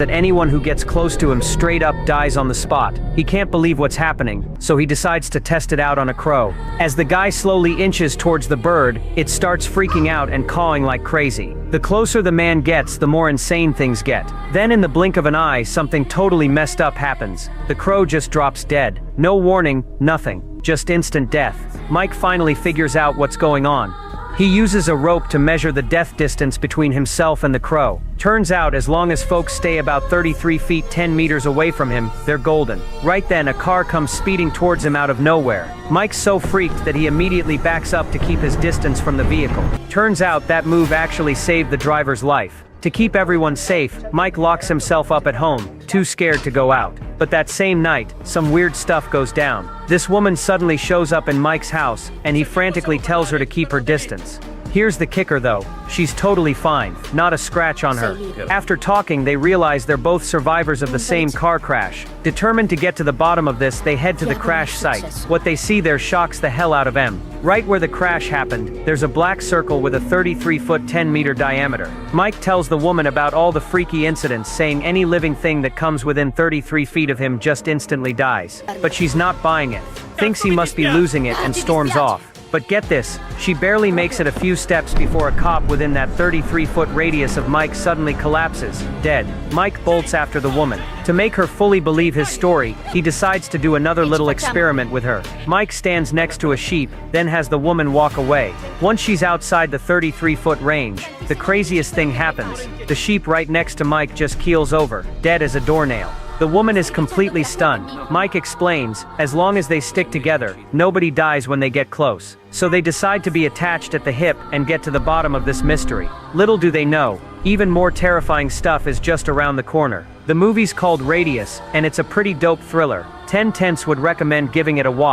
that anyone who gets close to him straight up dies on the spot. He can't believe what's happening, so he decides to test it out on a crow. As the guy slowly inches towards the bird, it starts freaking out and cawing like crazy. The closer the man gets, the more insane things get. Then in the blink of an eye, something totally messed up happens. The crow just drops dead. No warning, nothing. Just instant death. Mike finally figures out what's going on. He uses a rope to measure the death distance between himself and the crow. Turns out, as long as folks stay about 33 feet 10 meters away from him, they're golden. Right then, a car comes speeding towards him out of nowhere. Mike's so freaked that he immediately backs up to keep his distance from the vehicle. Turns out that move actually saved the driver's life. To keep everyone safe, Mike locks himself up at home, too scared to go out. But that same night, some weird stuff goes down. This woman suddenly shows up in Mike's house, and he frantically tells her to keep her distance. Here's the kicker though, she's totally fine, not a scratch on her. After talking, they realize they're both survivors of the same car crash. Determined to get to the bottom of this, they head to the crash site. What they see there shocks the hell out of them. Right where the crash happened, there's a black circle with a 33-foot 10-meter diameter. Mike tells the woman about all the freaky incidents, saying any living thing that comes within 33 feet of him just instantly dies. But she's not buying it, thinks he must be losing it, and storms off. But get this, she barely makes it a few steps before a cop within that 33-foot radius of Mike suddenly collapses, dead. Mike bolts after the woman. To make her fully believe his story, he decides to do another little experiment with her. Mike stands next to a sheep, then has the woman walk away. Once she's outside the 33-foot range, the craziest thing happens. The sheep right next to Mike just keels over, dead as a doornail. The woman is completely stunned. Mike explains, as long as they stick together, nobody dies when they get close. So they decide to be attached at the hip and get to the bottom of this mystery. Little do they know, even more terrifying stuff is just around the corner. The movie's called Radius, and it's a pretty dope thriller. 10 Tenths would recommend giving it a watch.